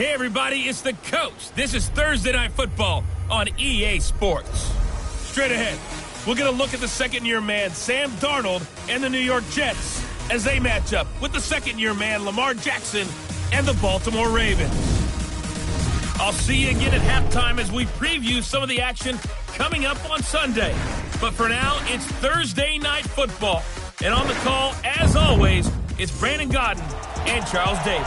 Hey, everybody, it's the coach. This is Thursday Night Football on EA Sports. Straight ahead, we're going to look at the second-year man, Sam Darnold, and the New York Jets as they match up with the second-year man, Lamar Jackson, and the Baltimore Ravens. I'll see you again at halftime as we preview some of the action coming up on Sunday. But for now, it's Thursday Night Football. And on the call, as always, it's Brandon Godden and Charles Davis.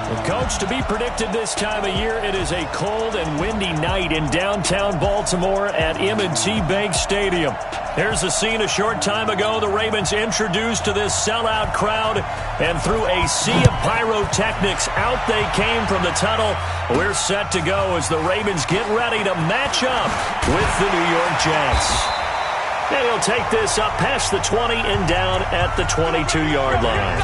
Well, Coach, to be predicted this time of year, it is a cold and windy night in downtown Baltimore at M&T Bank Stadium. Here's the scene a short time ago. The Ravens introduced to this sellout crowd, and through a sea of pyrotechnics, out they came from the tunnel. We're set to go as the Ravens get ready to match up with the New York Jets. And he'll take this up past the 20 and down at the 22-yard line.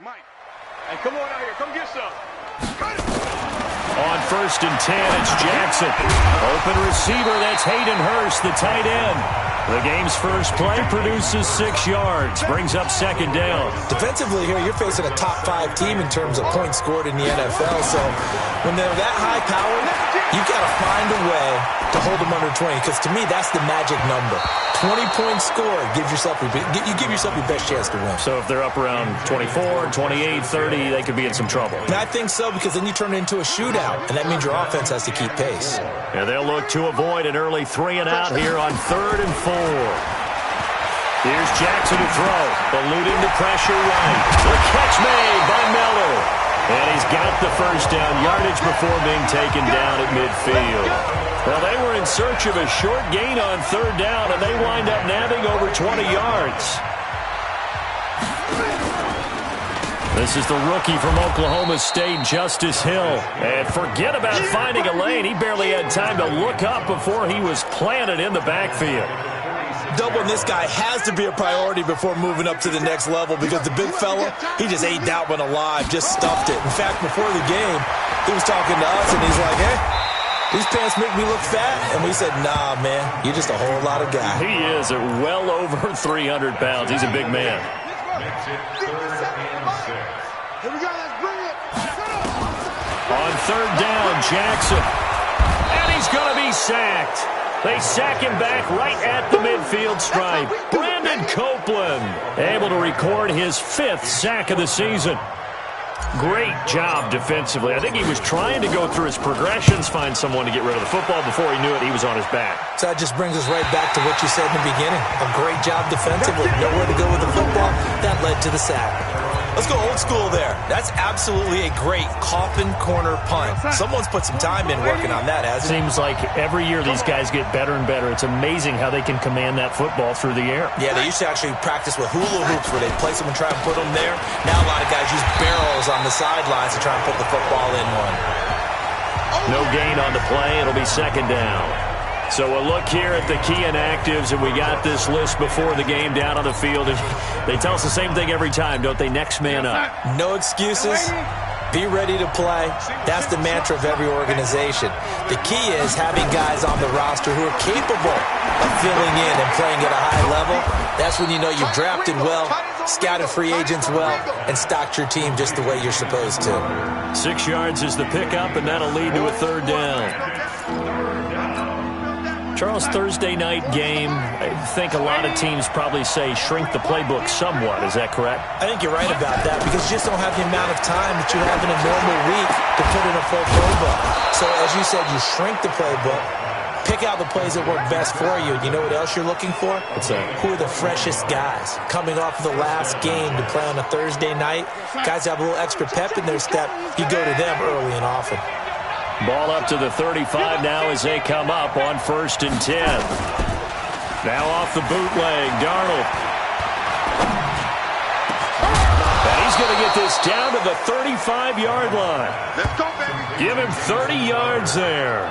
Mike, hey, come on out here. Come get some. On 1st and 10, it's Jackson. Open receiver, that's Hayden Hurst, the tight end. The game's first play produces 6 yards, brings up second down. Defensively here, you're facing a top 5 team in terms of points scored in the NFL. So when they're that high powered, you've got to find a way to hold them under 20. Because to me, that's the magic number. 20 points scored gives yourself you give yourself your best chance to win. So if they're up around 24, 28, 30, they could be in some trouble. And I think so, because then you turn it into a shootout, and that means your offense has to keep pace. And they'll look to avoid an early 3 and out here on 3rd and 4. Here's Jackson to throw, eluding the pressure right. The catch made by Miller. And he's got the first down yardage before being taken down at midfield. Well, they were in search of a short gain on 3rd down, and they wind up nabbing over 20 yards. This is the rookie from Oklahoma State, Justice Hill. And forget about finding a lane. He barely had time to look up before he was planted in the backfield. Doubling this guy has to be a priority before moving up to the next level, because the big fella, he just ate that one alive, just stuffed it. In fact, before the game, he was talking to us, and he's like, hey, these pants make me look fat. And we said, nah, man, you're just a whole lot of guy. He is at well over 300 pounds. He's a big man. On 3rd down, Jackson. And he's going to be sacked. They sack him back right at the midfield stripe. Brandon Copeland able to record his 5th sack of the season. Great job defensively. I think he was trying to go through his progressions, find someone to get rid of the football. Before he knew it, he was on his back. So that just brings us right back to what you said in the beginning. A great job defensively. Nowhere to go with the football. That led to the sack. Let's go old school there. That's absolutely a great coffin corner punt. Someone's put some time in working on that, hasn't it? Seems like every year these guys get better and better. It's amazing how they can command that football through the air. Yeah, they used to actually practice with hula hoops where they place them and try and put them there. Now a lot of guys use barrels on the sidelines to try and put the football in one. No gain on the play. It'll be second down. So we'll look here at the key inactives, and we got this list before the game down on the field. And they tell us the same thing every time, don't they? Next man up. No excuses. Be ready to play. That's the mantra of every organization. The key is having guys on the roster who are capable of filling in and playing at a high level. That's when you know you've drafted well, scouted free agents well, and stocked your team just the way you're supposed to. 6 yards is the pickup, and that'll lead to a 3rd down. Charles, Thursday night game, I think a lot of teams probably say shrink the playbook somewhat. Is that correct? I think you're right about that, because you just don't have the amount of time that you have in a normal week to put in a full playbook. So as you said, you shrink the playbook, pick out the plays that work best for you. You know what else you're looking for? What's that? Who are the freshest guys? Coming off of the last game to play on a Thursday night, guys have a little extra pep in their step. You go to them early and often. Ball up to the 35 now as they come up on 1st and 10. Now off the bootleg, Darnold. And he's going to get this down to the 35-yard line. Let's go, baby. Give him 30 yards there.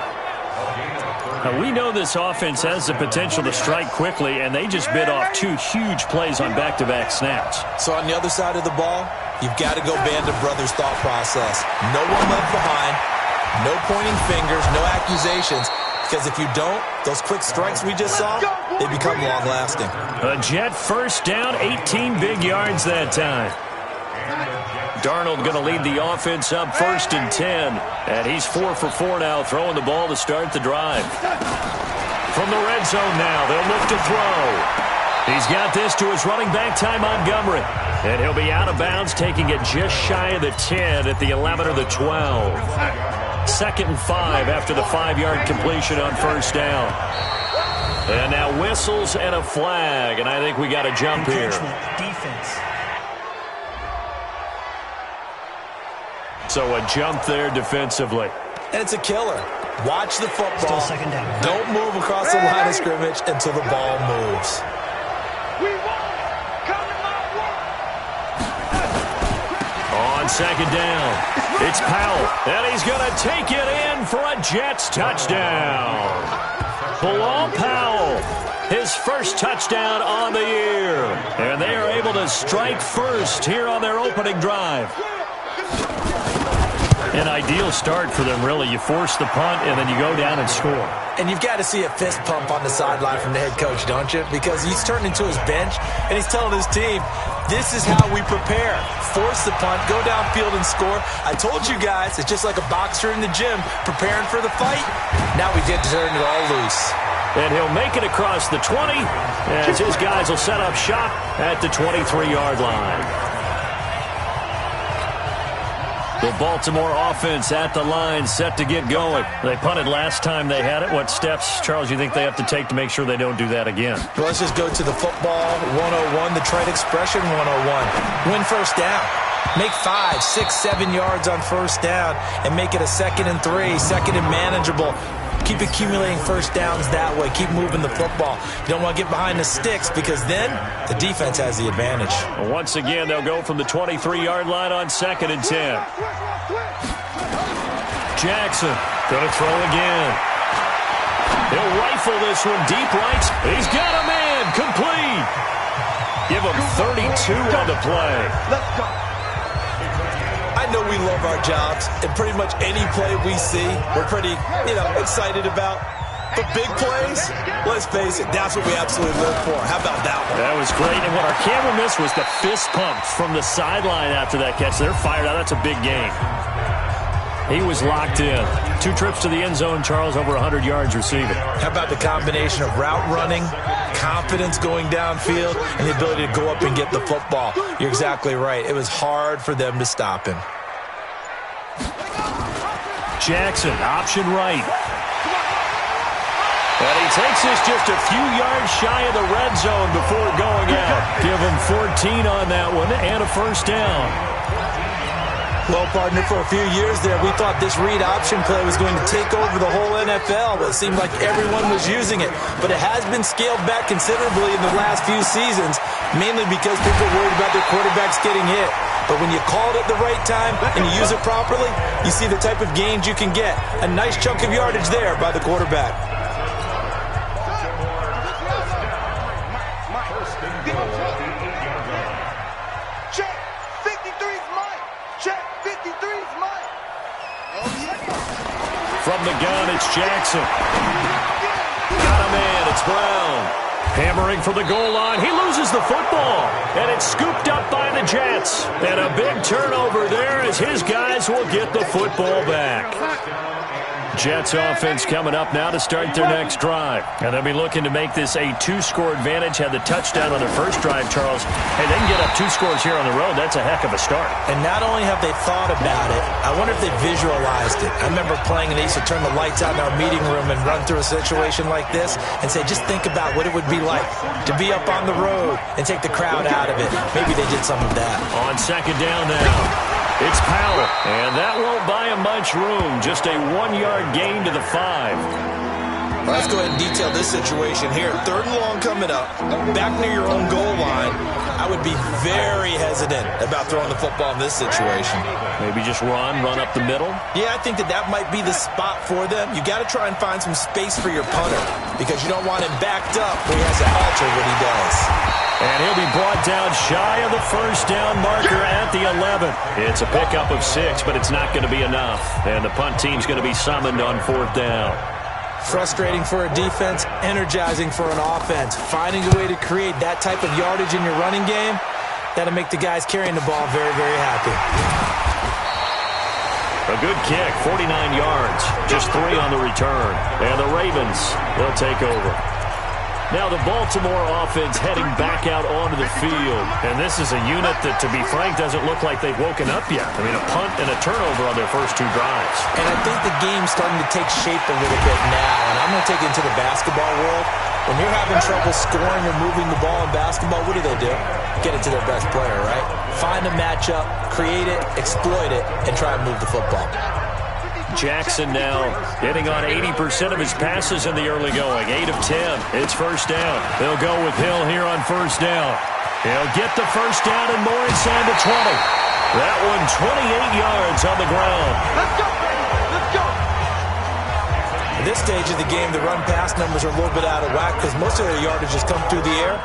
Now, we know this offense has the potential to strike quickly, and they just bit off 2 huge plays on back-to-back snaps. So on the other side of the ball, you've got to go band of brothers thought process. No one left behind, no pointing fingers, no accusations, because if you don't, those quick strikes we just saw, they become long-lasting. A Jet first down, 18 big yards that time. Darnold going to lead the offense up 1st and 10. And he's 4 for 4 now, throwing the ball to start the drive. From the red zone now, they'll look to throw. He's got this to his running back, Ty Montgomery. And he'll be out of bounds, taking it just shy of the 10 at the 11 or the 12. 2nd and 5 after the 5-yard completion on first down. And now whistles and a flag, and I think we got a jump here. Defense. So a jump there defensively. And it's a killer. Watch the football. Still 2nd down. Don't move across the line of scrimmage until the ball moves. On 2nd down, it's Powell, and he's going to take it in for a Jets touchdown. Bilal Powell, his first touchdown on the year. And they are able to strike first here on their opening drive. An ideal start for them, really. You force the punt, and then you go down and score. And you've got to see a fist pump on the sideline from the head coach, don't you? Because he's turned into his bench, and he's telling his team, this is how we prepare. Force the punt, go downfield and score. I told you guys, it's just like a boxer in the gym preparing for the fight. Now we get to turn it all loose. And he'll make it across the 20 as his guys will set up shop at the 23-yard line. The Baltimore offense at the line, set to get going. They punted last time they had it. What steps, Charles, you think they have to take to make sure they don't do that again? Well, let's just go to the football 101, the trade expression 101. Win first down. Make 5, 6, 7 yards on first down and make it a 2nd and 3, 2nd and manageable. Keep accumulating first downs that way. Keep moving the football. You don't want to get behind the sticks because then the defense has the advantage. Once again, they'll go from the 23-yard line on 2nd and 10. Jackson going to throw again. He'll rifle this one deep right. He's got a man. Complete. Give him 32 on the play. Let's go. I know we love our jobs, and pretty much any play we see, we're pretty, excited about. But big plays, let's face it, that's what we absolutely live for. How about that one? That was great, and what our camera missed was the fist pump from the sideline after that catch. They're fired out. That's a big game. He was locked in. 2 trips to the end zone, Charles, over 100 yards receiving. How about the combination of route running, confidence going downfield, and the ability to go up and get the football? You're exactly right. It was hard for them to stop him. Jackson, option right. And he takes this just a few yards shy of the red zone before going out. Give him 14 on that one and a first down. Well, partner, for a few years there, we thought this read option play was going to take over the whole NFL, but it seemed like everyone was using it. But it has been scaled back considerably in the last few seasons, mainly because people are worried about their quarterbacks getting hit. But when you call it at the right time and you use it properly, you see the type of gains you can get. A nice chunk of yardage there by the quarterback. From the gun, it's Jackson. Got a man, it's Brown. Hammering for the goal line. He loses the football. And it's scooped up by the Jets. And a big turnover there as his guys will get the football back. Jets offense coming up now to start their next drive. And they'll be looking to make this a 2-score advantage. Had the touchdown on their first drive, Charles. Hey, they can get up 2 scores here on the road. That's a heck of a start. And not only have they thought about it, I wonder if they visualized it. I remember playing and they used to turn the lights out in our meeting room and run through a situation like this and say, just think about what it would be like to be up on the road and take the crowd out of it. Maybe they did some of that. On 2nd down now. It's Powell, and that won't buy him much room. Just a 1-yard gain to the 5. Well, let's go ahead and detail this situation here. 3rd and long coming up, back near your own goal line. I would be very hesitant about throwing the football in this situation. Maybe just run up the middle? Yeah, I think that might be the spot for them. You got to try and find some space for your punter because you don't want him backed up where he has to alter what he does. And he'll be brought down shy of the first down marker at the 11. It's a pickup of 6, but it's not going to be enough. And the punt team's going to be summoned on 4th down. Frustrating for a defense, energizing for an offense. Finding a way to create that type of yardage in your running game, that'll make the guys carrying the ball very, very happy. A good kick, 49 yards, just 3 on the return. And the Ravens will take over. Now the Baltimore offense heading back out onto the field. And this is a unit that, to be frank, doesn't look like they've woken up yet. I mean, a punt and a turnover on their first 2 drives. And I think the game's starting to take shape a little bit now. And I'm going to take it into the basketball world. When you're having trouble scoring or moving the ball in basketball, what do? Get it to their best player, right? Find a matchup, create it, exploit it, and try and move the football. Jackson now hitting on 80% of his passes in the early going. 8 of 10. It's first down. They'll go with Hill here on first down. He'll get the first down and more inside the 20. That one 28 yards on the ground. Let's go, baby. Let's go. At this stage of the game, the run-pass numbers are a little bit out of whack because most of their yardage has come through the air.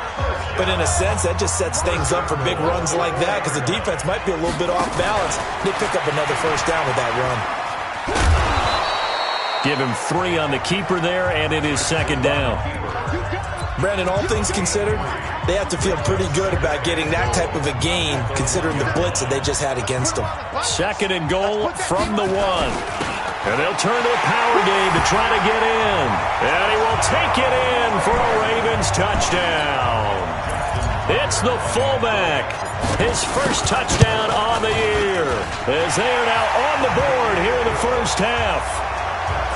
But in a sense, that just sets things up for big runs like that because the defense might be a little bit off balance. They pick up another first down with that run. Give him 3 on the keeper there, and it is second down. Brandon, all things considered, they have to feel pretty good about getting that type of a gain considering the blitz that they just had against them. 2nd and goal from the 1. And they'll turn to a power game to try to get in. And he will take it in for a Ravens touchdown. It's the fullback. His first touchdown on the year as they are now on the board here in the first half.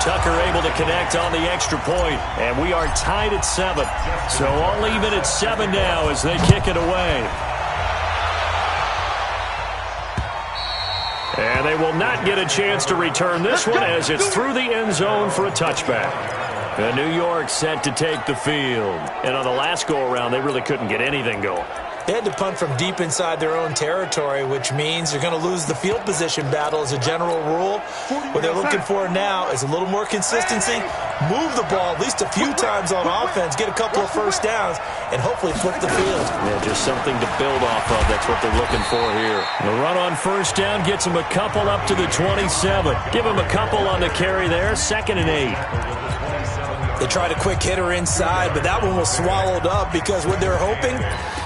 Tucker able to connect on the extra point, and we are tied at 7. So all even at 7 now as they kick it away. And they will not get a chance to return this one as it's through the end zone for a touchback. And New York set to take the field. And on the last go-around, they really couldn't get anything going. They had to punt from deep inside their own territory, which means you're going to lose the field position battle as a general rule. What they're looking for now is a little more consistency, move the ball at least a few times on offense, get a couple of first downs, and hopefully flip the field. Yeah, just something to build off of. That's what they're looking for here. The run on first down gets them a couple up to the 27. Give them a couple on the carry there, 2nd and 8. They tried a quick hitter inside, but that one was swallowed up because what they're hoping,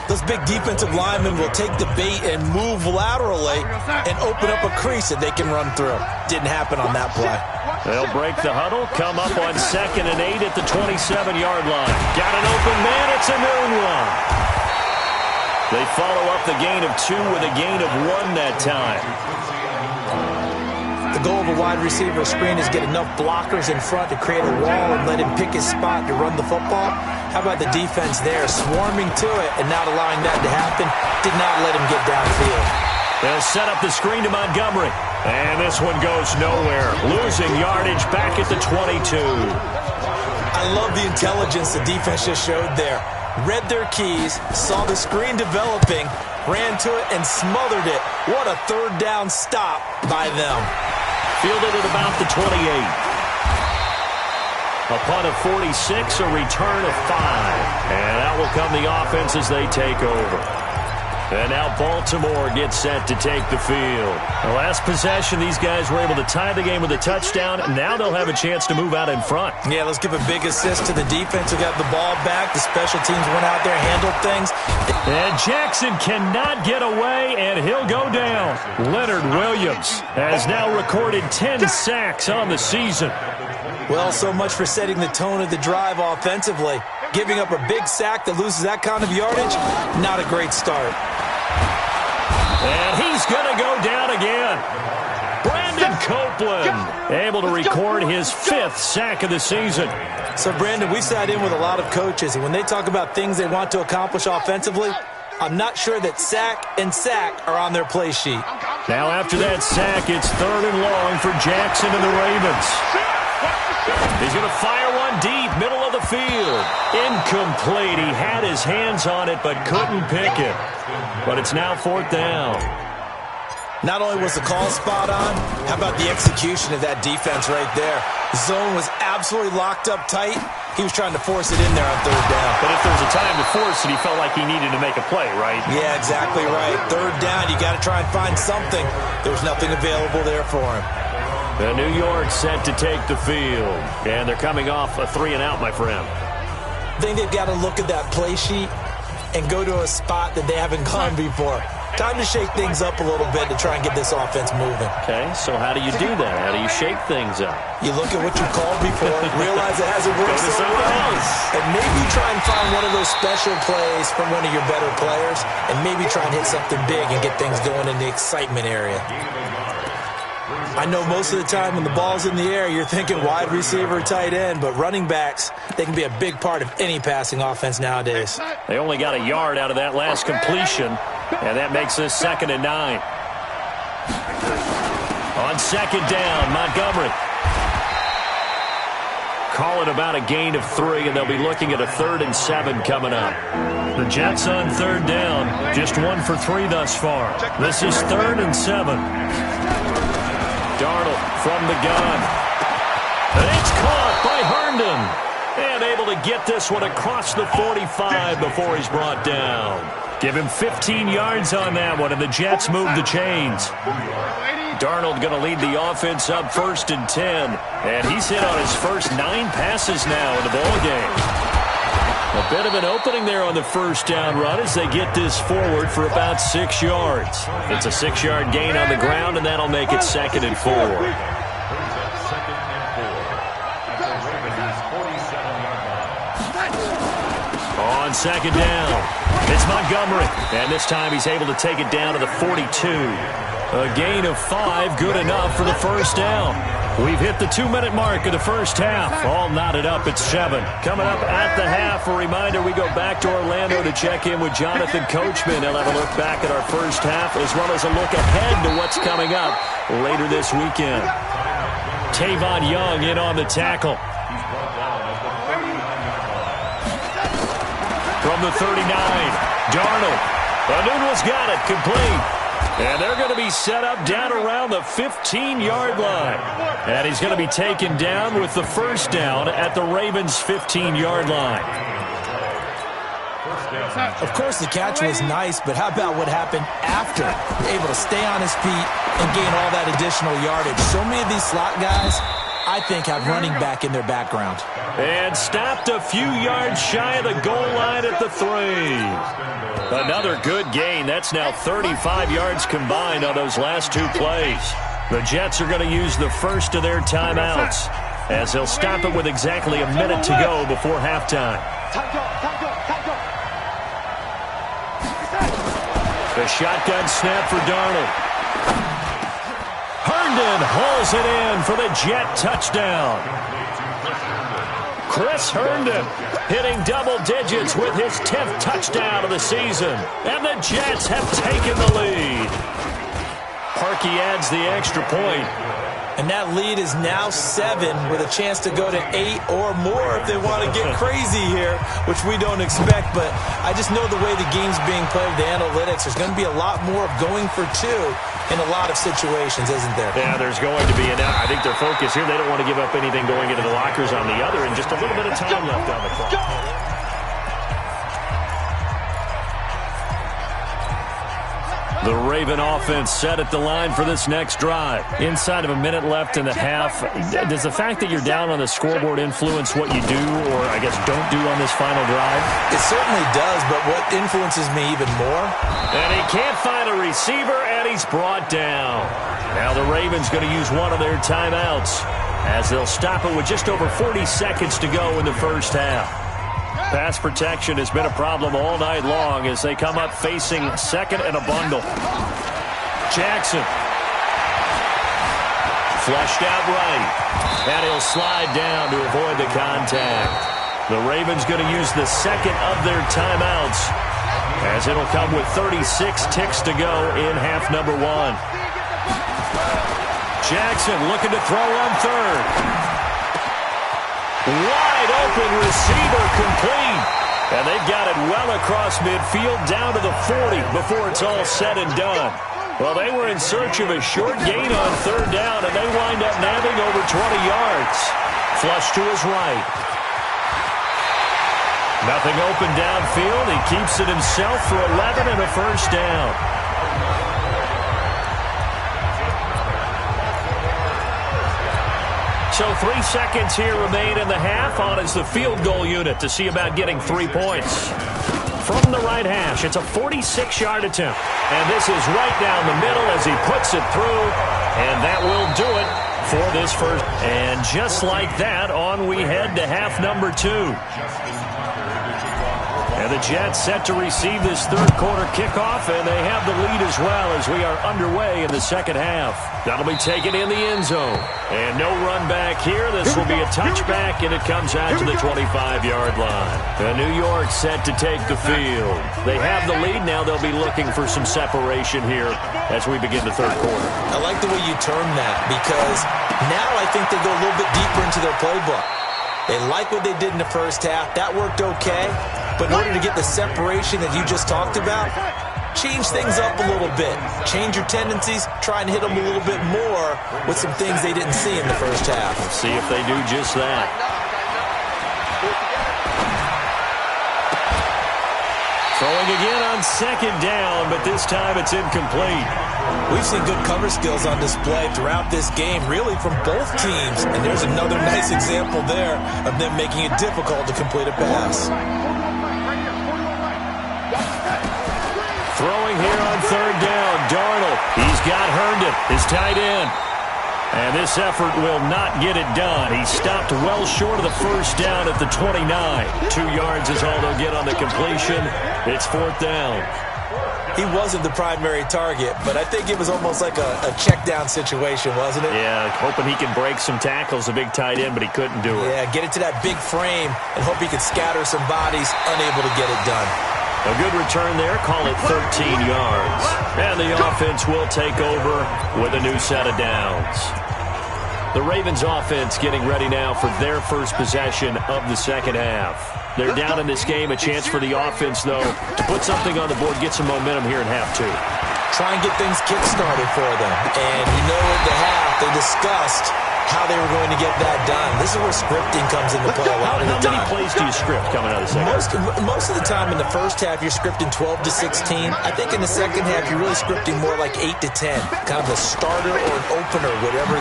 those big defensive linemen will take the bait and move laterally and open up a crease that they can run through. Didn't happen on that play. They'll break the huddle, come up on 2nd and 8 at the 27-yard line. Got an open man, it's a noon one. They follow up the gain of 2 with a gain of 1 that time. The goal of a wide receiver screen is get enough blockers in front to create a wall and let him pick his spot to run the football. How about the defense there, swarming to it and not allowing that to happen? Did not let him get downfield. They'll set up the screen to Montgomery. And this one goes nowhere. Losing yardage back at the 22. I love the intelligence the defense just showed there. Read their keys, saw the screen developing, ran to it and smothered it. What a third down stop by them. Fielded at about the 28. A punt of 46, a return of 5. And out will come the offense as they take over. And now Baltimore gets set to take the field. The last possession, these guys were able to tie the game with a touchdown. Now they'll have a chance to move out in front. Yeah, let's give a big assist to the defense who got the ball back. The special teams went out there, handled things. And Jackson cannot get away, and he'll go down. Leonard Williams has now recorded 10 sacks on the season. Well, so much for setting the tone of the drive offensively. Giving up a big sack that loses that kind of yardage, not a great start. And he's going to go down again. Brandon Copeland able to record his 5th sack of the season. So, Brandon, we sat in with a lot of coaches, and when they talk about things they want to accomplish offensively, I'm not sure that sack and sack are on their play sheet. Now after that sack, it's 3rd and long for Jackson and the Ravens. He's going to fire one deep, middle of the field. Incomplete. He had his hands on it but couldn't pick it. But it's now 4th down. Not only was the call spot on, how about the execution of that defense right there? The zone was absolutely locked up tight. He was trying to force it in there on 3rd down. But if there's a time to force it, he felt like he needed to make a play, right? Yeah, exactly right. 3rd down, you got to try and find something. There was nothing available there for him. The New York set to take the field. And they're coming off a 3-and-out, my friend. I think they've got to look at that play sheet and go to a spot that they haven't gone before. Time to shake things up a little bit to try and get this offense moving. Okay, so how do you do that? How do you shake things up? You look at what you called before, realize it hasn't worked so well, and maybe try and find one of those special plays from one of your better players, and maybe try and hit something big and get things going in the excitement area. I know most of the time when the ball's in the air, you're thinking wide receiver, tight end, but running backs, they can be a big part of any passing offense nowadays. They only got a yard out of that last completion, and that makes this 2nd and 9. On 2nd down, Montgomery. Call it about a gain of 3, and they'll be looking at a 3rd and 7 coming up. The Jets on 3rd down, just 1 for 3 thus far. This is 3rd and 7. Darnold from the gun. And it's caught by Herndon. And able to get this one across the 45 before he's brought down. Give him 15 yards on that one, and the Jets move the chains. Darnold going to lead the offense up 1st and 10. And he's hit on his first 9 passes now in the ballgame. A bit of an opening there on the 1st down run as they get this forward for about 6 yards. It's a 6-yard gain on the ground, and that'll make it 2nd and 4. On 2nd down, it's Montgomery. And this time he's able to take it down to the 42. A gain of 5, good enough for the 1st down. We've hit the 2-minute mark of the 1st half. All knotted up at 7. Coming up at the half, a reminder, we go back to Orlando to check in with Jonathan Coachman. He'll have a look back at our 1st half as well as a look ahead to what's coming up later this weekend. Tavon Young in on the tackle. From the 39, Darnold. Anuno's got it, complete. And they're going to be set up down around the 15-yard line. And he's going to be taken down with the 1st down at the Ravens' 15-yard line. Of course, the catch was nice, but how about what happened after? Able to stay on his feet and gain all that additional yardage. So many of these slot guys, I think, have running back in their background. And stopped a few yards shy of the goal line at the 3. Another good gain. That's now 35 yards combined on those last 2 plays. The Jets are going to use the first of their timeouts as they'll stop it with exactly a minute to go before halftime. The shotgun snap for Darnold. Herndon hauls it in for the Jet touchdown. Chris Herndon hitting double digits with his 10th touchdown of the season. And the Jets have taken the lead. Parkey adds the extra point. And that lead is now 7 with a chance to go to 8 or more if they want to get crazy here, which we don't expect. But I just know the way the game's being played, the analytics, there's going to be a lot more of going for 2 in a lot of situations, isn't there? Yeah, there's going to be. And I think their focus here, they don't want to give up anything going into the lockers on the other, and just a little bit of time left on the clock. The Raven offense set at the line for this next drive. Inside of a minute left in the half. Does the fact that you're down on the scoreboard influence what you do, or I guess don't do on this final drive? It certainly does, but what influences me even more? And he can't find a receiver, and he's brought down. Now the Ravens going to use one of their timeouts as they'll stop it with just over 40 seconds to go in the 1st half. Pass protection has been a problem all night long as they come up facing 2nd and a bundle. Jackson. Flushed out right. And he'll slide down to avoid the contact. The Ravens going to use the 2nd of their timeouts as it'll come with 36 ticks to go in half number 1. Jackson looking to throw on 3rd. Wide open receiver complete. And they've got it well across midfield down to the 40 before it's all said and done. Well, they were in search of a short gain on third down, and they wind up nabbing over 20 yards. Flush to his right. Nothing open downfield. He keeps it himself for 11 and a first down. So 3 seconds here remain in the half. On is the field goal unit to see about getting 3 points. From the right hash, it's a 46-yard attempt. And this is right down the middle as he puts it through. And that will do it for this first. And just like that, on we head to half number 2. And the Jets set to receive this third quarter kickoff, and they have the lead as well as we are underway in the second half. That'll be taken in the end zone. And no run back here. This will be a touchback, and it comes out to the 25-yard line. And New York set to take the field. They have the lead. Now they'll be looking for some separation here as we begin the third quarter. I like the way you term that, because now I think they go a little bit deeper into their playbook. They like what they did in the first half. That worked okay. But in order to get the separation that you just talked about, change things up a little bit. Change your tendencies. Try and hit them a little bit more with some things they didn't see in the first half. Let's see if they do just that. Throwing again on second down, but this time it's incomplete. We've seen good cover skills on display throughout this game, really from both teams. And there's another nice example there of them making it difficult to complete a pass. Throwing here on third down, Darnold. He's got Herndon, his tight end. And this effort will not get it done. He stopped well short of the first down at the 29. 2 yards is all they'll get on the completion. It's fourth down. He wasn't the primary target, but I think it was almost like a check down situation, wasn't it? Yeah, hoping he can break some tackles, a big tight end, but he couldn't do it. Yeah, get it to that big frame and hope he can scatter some bodies, unable to get it done. A good return there, call it 13 yards. And the offense will take over with a new set of downs. The Ravens offense getting ready now for their first possession of the second half. They're down in this game. A chance for the offense, though, to put something on the board, get some momentum here in half 2. Try and get things kick-started for them. And you know at the half, they discussed how they were going to get that done. This is where scripting comes into play a lot of the time. How many plays do you script coming out of the second half? Most of the time in the first half, you're scripting 12 to 16. I think in the second half, you're really scripting more like 8 to 10. Kind of a starter or an opener, whatever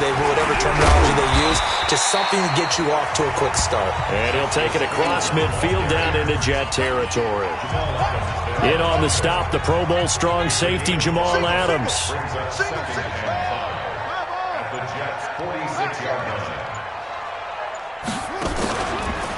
terminology they use. Just something to get you off to a quick start. And he'll take it across midfield down into Jet territory. In on the stop, the Pro Bowl strong safety Jamal Adams.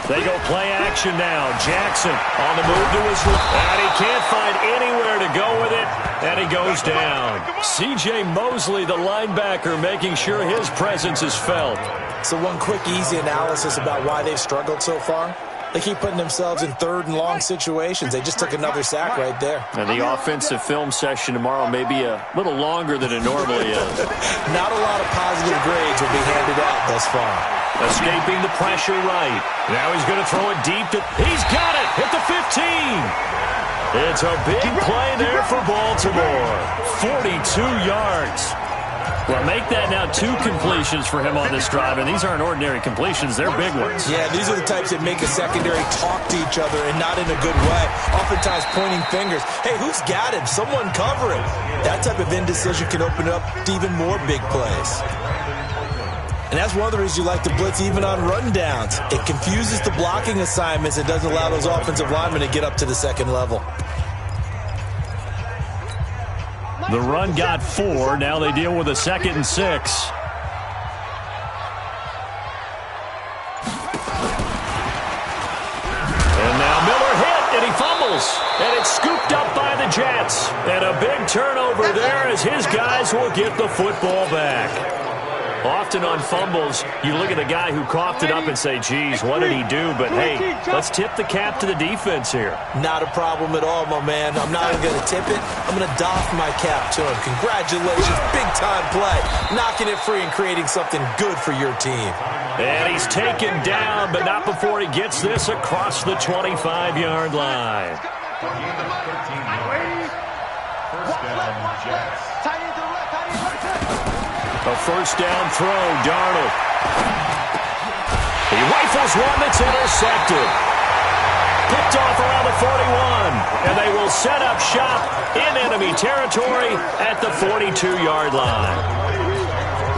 They go play action now. Jackson on the move to his left. And he can't find anywhere to go with it. And he goes down. C.J. Mosley, the linebacker, making sure his presence is felt. So one quick, easy analysis about why they've struggled so far. They keep putting themselves in third and long situations. They just took another sack right there. And the offensive film session tomorrow may be a little longer than it normally is. Not a lot of positive grades will be handed out thus far. Escaping the pressure right. Now he's going to throw it deep. He's got it. Hit the 15. It's a big play there for Baltimore. 42 yards. Well, make that now 2 completions for him on this drive, and these aren't ordinary completions. They're big ones. Yeah, these are the types that make a secondary talk to each other and not in a good way. Oftentimes pointing fingers. Hey, who's got him? Someone cover him. That type of indecision can open up to even more big plays. And that's one of the reasons you like to blitz even on rundowns. It confuses the blocking assignments. It doesn't allow those offensive linemen to get up to the second level. The run got 4. Now they deal with a 2nd and 6. And now Miller hit, and he fumbles. And it's scooped up by the Jets. And a big turnover there as his guys will get the football back. Often on fumbles, you look at the guy who coughed it up and say, geez, what did he do? But, hey, let's tip the cap to the defense here. Not a problem at all, my man. I'm not even going to tip it. I'm going to doff my cap to him. Congratulations. Big-time play. Knocking it free and creating something good for your team. And he's taken down, but not before he gets this across the 25-yard line. A first down throw, Darnold. He rifles one that's intercepted. Picked off around the 41, and they will set up shop in enemy territory at the 42-yard line.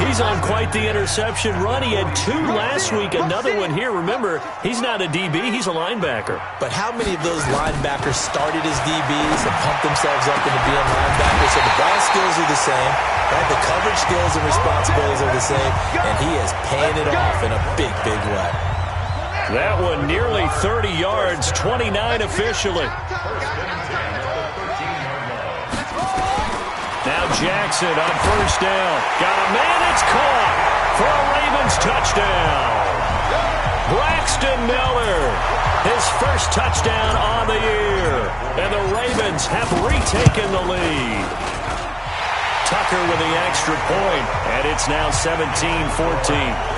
He's on quite the interception run. He had 2 last week, another one here. Remember, he's not a DB, he's a linebacker. But how many of those linebackers started as DBs and pumped themselves up into being linebackers? So the ball skills are the same, right? The coverage skills and responsibilities are the same, and he is paying it off in a big, big way. That one nearly 30 yards, 29 officially. Now Jackson on first down. Got a man, it's caught for a Ravens touchdown. Braxton Miller, his first touchdown on the year. And the Ravens have retaken the lead. Tucker with the extra point, and it's now 17-14.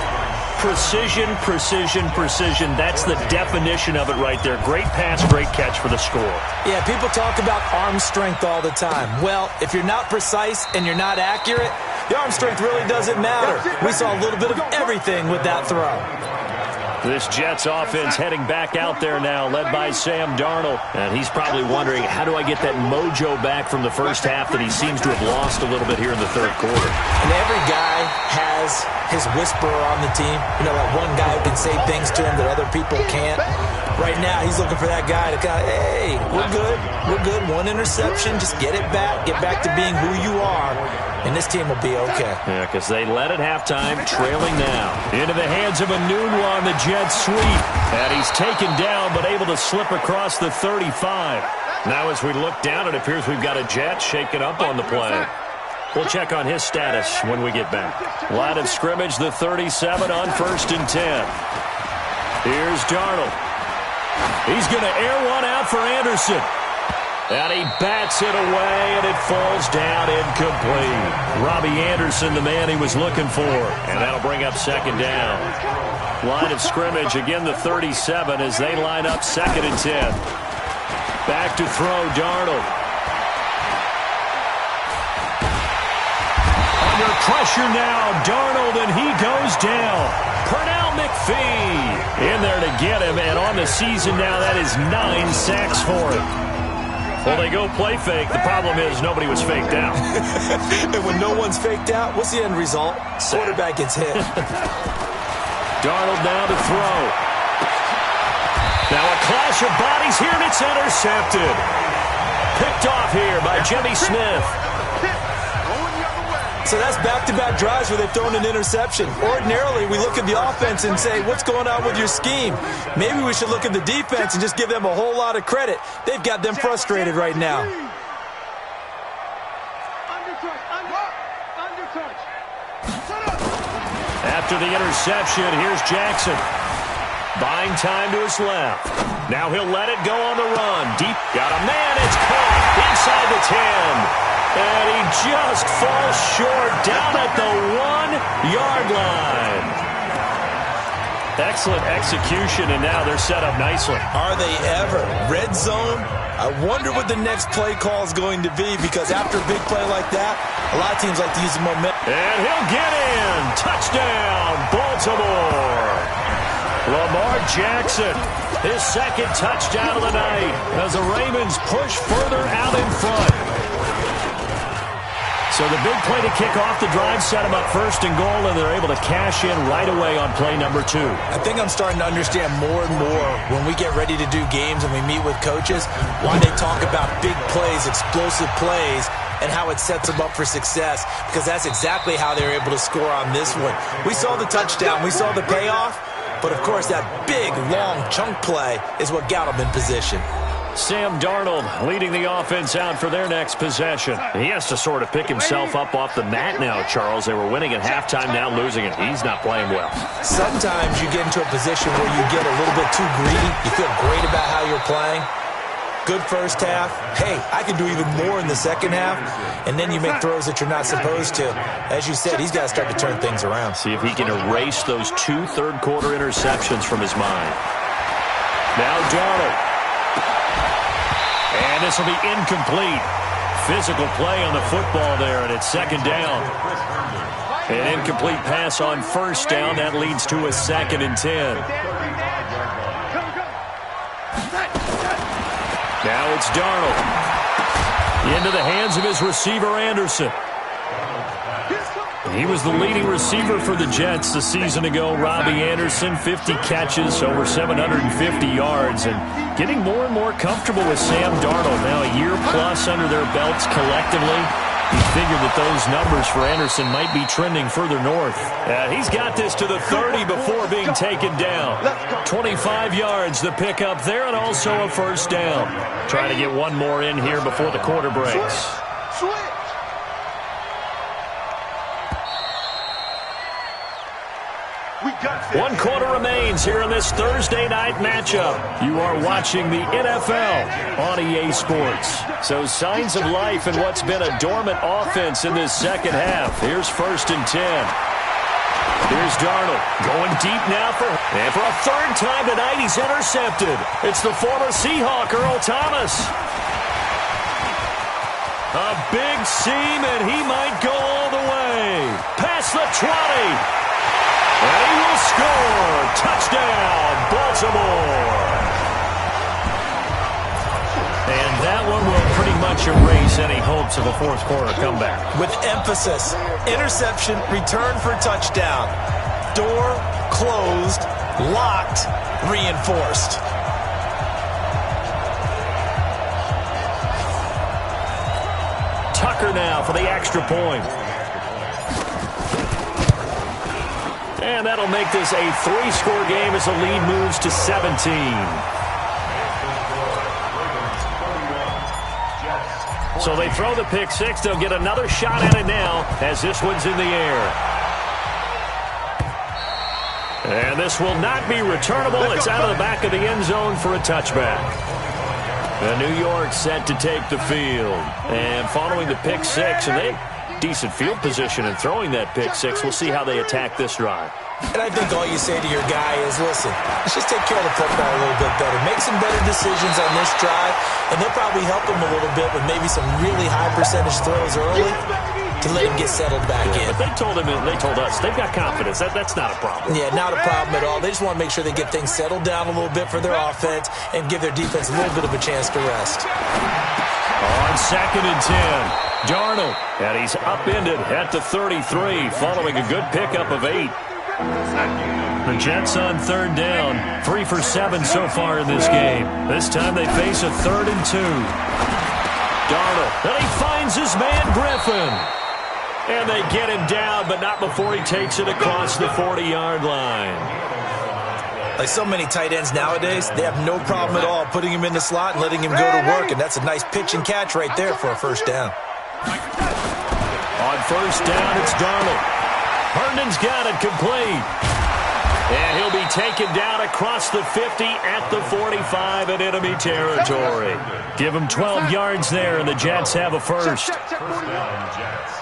Precision, precision, precision. That's the definition of it right there. Great pass, great catch for the score. Yeah, people talk about arm strength all the time. Well, if you're not precise and you're not accurate, the arm strength really doesn't matter. We saw a little bit of everything with that throw. This Jets offense heading back out there now, led by Sam Darnold. And he's probably wondering, how do I get that mojo back from the first half that he seems to have lost a little bit here in the third quarter? And every guy has his whisperer on the team. You know, that one guy who can say things to him that other people can't. Right now, he's looking for that guy to kind of, hey, we're good. We're good. One interception. Just get it back. Get back to being who you are. And this team will be okay. Yeah, because they led at halftime, trailing now. Into the hands of Enunwa on the Jets sweep. And he's taken down, but able to slip across the 35. Now as we look down, it appears we've got a Jet shaken up on the play. We'll check on his status when we get back. Line of scrimmage, the 37 on 1st and 10. Here's Darnold. He's going to air one out for Anderson. And he bats it away, and it falls down incomplete. Robbie Anderson, the man he was looking for. And that'll bring up 2nd down. Line of scrimmage, again the 37 as they line up 2nd and 10. Back to throw, Darnold. Under pressure now, Darnold, and he goes down. Pernell McPhee in there to get him, and on the season now, that is 9 sacks for him. Well, they go play fake. The problem is nobody was faked out. And when no one's faked out, what's the end result? Quarterback gets hit. Darnold now to throw. Now a clash of bodies here, and it's intercepted. Picked off here by Jimmy Smith. So that's back-to-back drives where they've thrown an interception. Ordinarily, we look at the offense and say, what's going on with your scheme? Maybe we should look at the defense and just give them a whole lot of credit. They've got them frustrated right now. After the interception, here's Jackson. Buying time to his left. Now he'll let it go on the run. Deep. Got a man. It's caught inside the 10. And he just falls short down at the 1-yard line. Excellent execution, and now they're set up nicely. Are they ever? Red zone? I wonder what the next play call is going to be, because after a big play like that, a lot of teams like to use the momentum. And he'll get in. Touchdown, Baltimore. Lamar Jackson, his 2nd touchdown of the night as the Ravens push further out in front. So the big play to kick off the drive set them up 1st and goal, and they're able to cash in right away on play number 2. I think I'm starting to understand more and more when we get ready to do games and we meet with coaches why they talk about big plays, explosive plays, and how it sets them up for success, because that's exactly how they were able to score on this one. We saw the touchdown. We saw the payoff. But, of course, that big, long chunk play is what got them in position. Sam Darnold leading the offense out for their next possession. He has to sort of pick himself up off the mat now, Charles. They were winning at halftime, now losing it. He's not playing well. Sometimes you get into a position where you get a little bit too greedy. You feel great about how you're playing. Good first half. Hey, I can do even more in the second half. And then you make throws that you're not supposed to. As you said, he's got to start to turn things around. See if he can erase those 2 third-quarter interceptions from his mind. Now Darnold. And this will be incomplete. Physical play on the football there, and it's second down. An incomplete pass on first down. That leads to a 2nd and 10. Now it's Darnold. Into the hands of his receiver, Anderson. He was the leading receiver for the Jets a season ago. Robbie Anderson, 50 catches, over 750 yards, and getting more and more comfortable with Sam Darnold. Now a year plus under their belts collectively. You figured that those numbers for Anderson might be trending further north. He's got this to the 30 before being taken down. 25 yards, the pickup there, and also a first down. Trying to get one more in here before the quarter breaks. One quarter remains here in this Thursday night matchup. You are watching the NFL on EA Sports. So signs of life in what's been a dormant offense in this second half. Here's 1st and 10. Here's Darnold going deep now for a third time tonight. He's intercepted. It's the former Seahawk, Earl Thomas. A big seam, and he might go all the way. Past the 20. And he will score. Touchdown, Baltimore. And that one will pretty much erase any hopes of a fourth quarter comeback. With emphasis, interception, return for touchdown. Door closed, locked, reinforced. Tucker now for the extra point. And that'll make this a 3-score game as the lead moves to 17. So they throw the pick six. They'll get another shot at it now as this one's in the air. And this will not be returnable. It's out of the back of the end zone for a touchback. And New York set to take the field. And following the pick six, and they decent field position in throwing that pick six. We'll see how they attack this drive. And I think all you say to your guy is, listen, let's just take care of the football a little bit better. Make some better decisions on this drive, and they'll probably help him a little bit with maybe some really high percentage throws early to let him get settled back in. But they told us, they've got confidence. That's not a problem. Yeah, not a problem at all. They just want to make sure they get things settled down a little bit for their offense and give their defense a little bit of a chance to rest. On 2nd and 10, Darnold, and he's upended at the 33 following a good pickup of 8. The Jets on 3rd down, 3 for 7 so far in this game. This time they face a 3rd and 2. Darnold, and he finds his man Griffin. And they get him down, but not before he takes it across the 40-yard line. Like so many tight ends nowadays, they have no problem at all putting him in the slot and letting him go to work, and that's a nice pitch and catch right there for a first down. On 1st down, it's Darnold. Herndon's got it complete. And he'll be taken down across the 50 at the 45 in enemy territory. Give him 12 yards there, and the Jets have a first.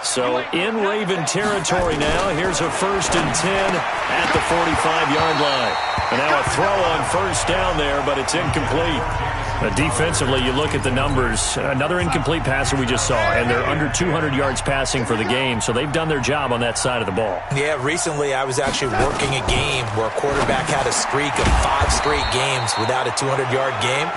So in Raven territory now, here's a 1st and 10 at the 45-yard line. And now a throw on 1st down there, but it's incomplete. Defensively, you look at the numbers. Another incomplete passer we just saw, and they're under 200 yards passing for the game, so they've done their job on that side of the ball. Yeah, recently I was actually working a game where a quarterback had a streak of 5 straight games without a 200-yard game,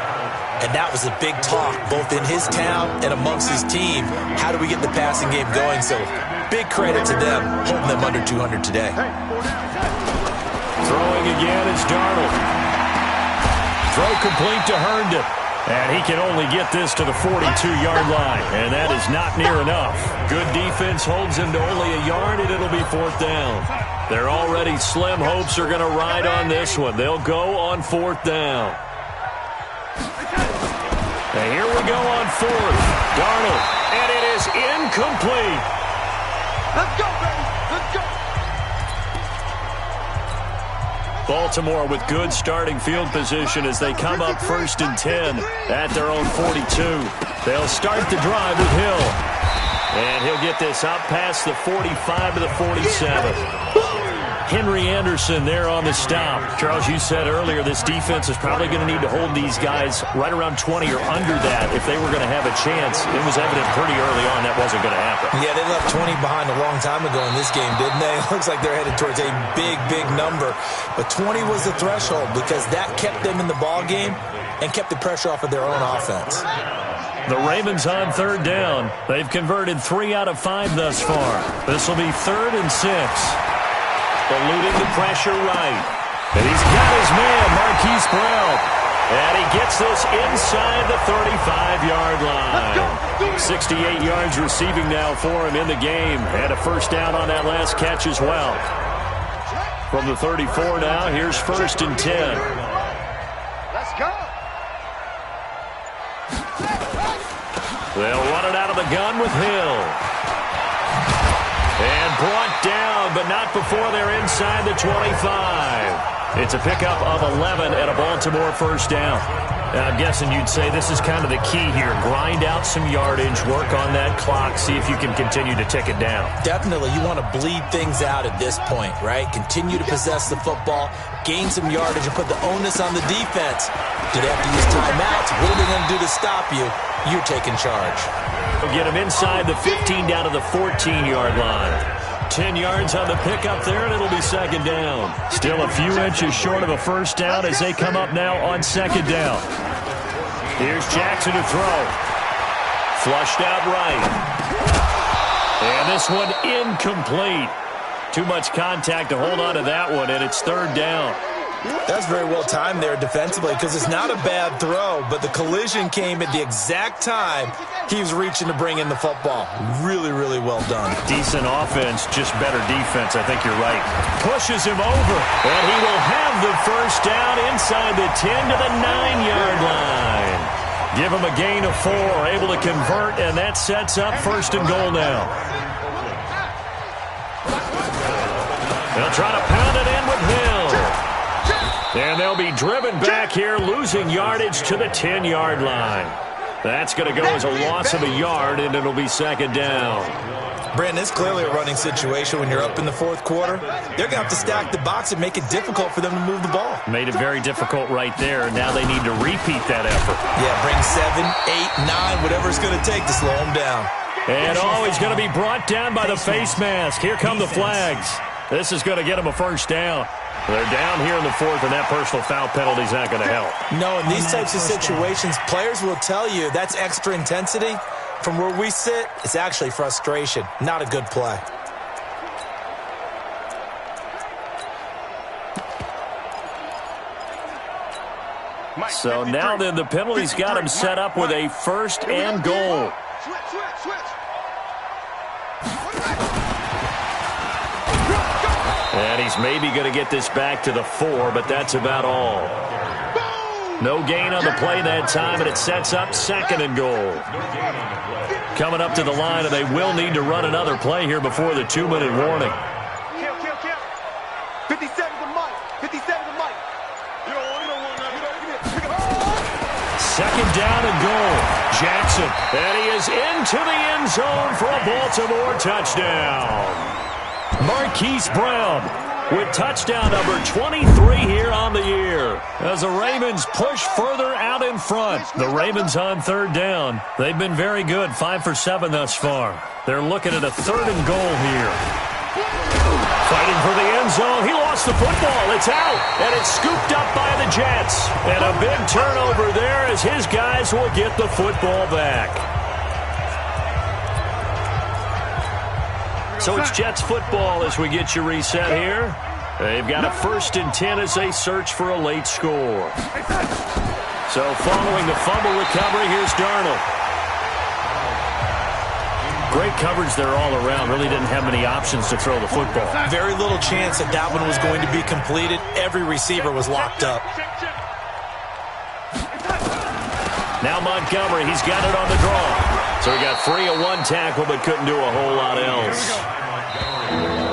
and that was a big talk both in his town and amongst his team. How do we get the passing game going? So big credit to them holding them under 200 today. Throwing again is Darnold. Throw complete to Herndon. And he can only get this to the 42-yard line. And that is not near enough. Good defense holds him to only a yard, and it'll be 4th down. Their already slim hopes are going to ride on this one. They'll go on 4th down. And here we go on fourth. Darnold, and it is incomplete. Let's go, baby. Let's go. Baltimore with good starting field position as they come up 1st and 10 at their own 42. They'll start the drive with Hill. And he'll get this up past the 45 to the 47. Henry Anderson there on the stop. Charles, you said earlier this defense is probably going to need to hold these guys right around 20 or under that if they were going to have a chance. It was evident pretty early on that wasn't going to happen. Yeah, they left 20 behind a long time ago in this game, didn't they? It looks like they're headed towards a big, big number. But 20 was the threshold because that kept them in the ball game and kept the pressure off of their own offense. The Ravens on 3rd down. They've converted 3 out of 5 thus far. This will be 3rd and 6. Eluding the pressure right. And he's got his man, Marquise Brown. And he gets this inside the 35-yard line. 68 yards receiving now for him in the game. And a first down on that last catch as well. From the 34 now, here's 1st and 10. Let's go. They'll run it out of the gun with Hill. And brought down, but not before they're inside the 25. It's a pickup of 11 and a Baltimore first down. Now, I'm guessing you'd say this is kind of the key here. Grind out some yardage, work on that clock, see if you can continue to tick it down. Definitely. You want to bleed things out at this point, right? Continue to possess the football, gain some yardage, and put the onus on the defense. Do they have to use timeouts? What are they going to do to stop you? You're taking charge. We'll get him inside the 15 down to the 14-yard line. 10 yards on the pickup there, and it'll be 2nd down. Still a few inches short of a first down as they come up now on 2nd down. Here's Jackson to throw. Flushed out right. And this one incomplete. Too much contact to hold on to that one, and it's 3rd down. That's very well timed there defensively because it's not a bad throw, but the collision came at the exact time he was reaching to bring in the football. Really, really well done. Decent offense, just better defense. I think you're right. Pushes him over, and he will have the first down inside the 10 to the 9-yard line. Give him a gain of 4, able to convert, and that sets up 1st and goal now. They'll try to pound it in with Hill. And they'll be driven back here, losing yardage to the 10-yard line. That's going to go as a loss of a yard, and it'll be 2nd down. Brandon, it's clearly a running situation when you're up in the 4th quarter. They're going to have to stack the box and make it difficult for them to move the ball. Made it very difficult right there. Now they need to repeat that effort. Yeah, bring 7, 8, 9, whatever it's going to take to slow them down. And he's going to be brought down by the face mask. Here come the flags. This is going to get them a first down. They're down here in the 4th, and that personal foul penalty is not going to help. No, in these types of situations, players will tell you that's extra intensity. From where we sit, it's actually frustration. Not a good play. So now then the penalty's got him set up with a 1st and goal. Switch. And he's maybe going to get this back to the 4, but that's about all. No gain on the play that time, and it sets up 2nd and goal. Coming up to the line, and they will need to run another play here before the 2-minute warning. Kill. 57 to Mike. 57 to Mike. You don't want that. 2nd down and goal. Jackson, and he is into the end zone for a Baltimore touchdown. Marquise Brown with touchdown number 23 here on the year. As the Ravens push further out in front. The Ravens on 3rd down. They've been very good, 5 for 7 thus far. They're looking at a 3rd and goal here. Fighting for the end zone. He lost the football. It's out, and it's scooped up by the Jets. And a big turnover there as his guys will get the football back. So it's Jets football as we get you reset here. They've got a 1st and 10 as they search for a late score. So following the fumble recovery, here's Darnold. Great coverage there all around. Really didn't have many options to throw the football. Very little chance that one was going to be completed. Every receiver was locked up. Now Montgomery, he's got it on the draw. So he got free of one tackle but couldn't do a whole lot else.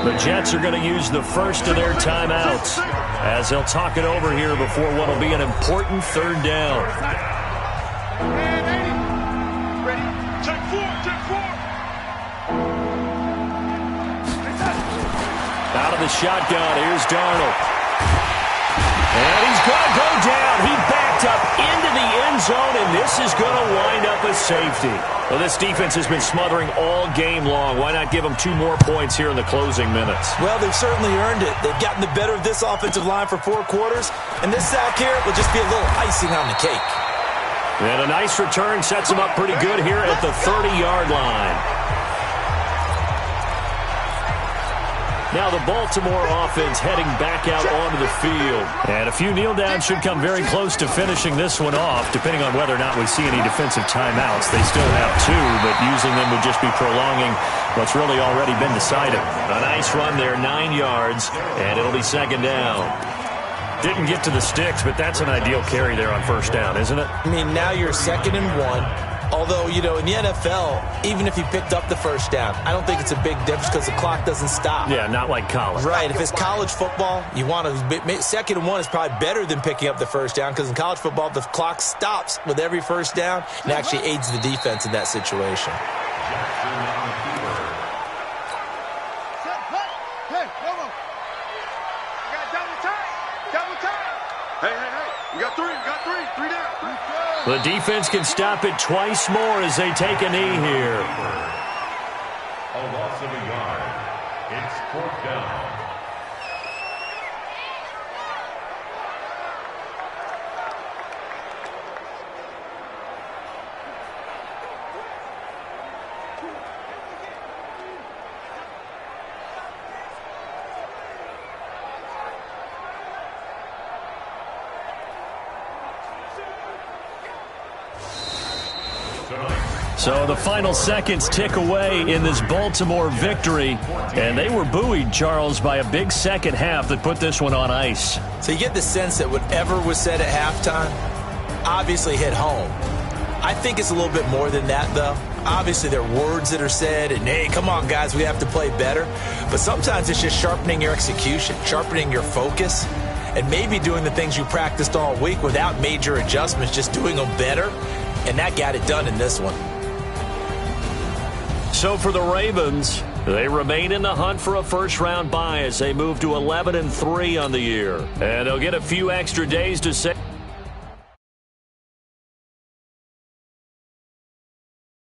The Jets are going to use the first of their timeouts as they'll talk it over here before what will be an important third down. Ready? Check four. Out of the shotgun, here's Darnold. And he's going to go down. He backed up into the end zone, and this is going to wind up a safety. Well, this defense has been smothering all game long. Why not give them 2 more points here in the closing minutes? Well, they've certainly earned it. They've gotten the better of this offensive line for 4 quarters, and this sack here will just be a little icing on the cake. And a nice return sets them up pretty good here at the 30-yard line. Now the Baltimore offense heading back out onto the field. And a few kneel downs should come very close to finishing this one off, depending on whether or not we see any defensive timeouts. They still have 2, but using them would just be prolonging what's really already been decided. A nice run there, 9 yards, and it'll be second down. Didn't get to the sticks, but that's an ideal carry there on first down, isn't it? I mean, now you're 2nd and 1. Although, you know, in the NFL, even if you picked up the first down, I don't think it's a big difference because the clock doesn't stop. Yeah, not like college. Right. If it's college football, you want to 2nd and 1 is probably better than picking up the first down because in college football, the clock stops with every first down and actually aids the defense in that situation. Hey, double time. Hey, we got 3 down. The defense can stop it twice more as they take a knee here. A loss of a yard. It's 4th down. So the final seconds tick away in this Baltimore victory. And they were buoyed, Charles, by a big second half that put this one on ice. So you get the sense that whatever was said at halftime obviously hit home. I think it's a little bit more than that, though. Obviously, there are words that are said, and, hey, come on, guys, we have to play better. But sometimes it's just sharpening your execution, sharpening your focus, and maybe doing the things you practiced all week without major adjustments, just doing them better. And that got it done in this one. So for the Ravens, they remain in the hunt for a first-round bye as they move to 11-3 on the year. And they'll get a few extra days to say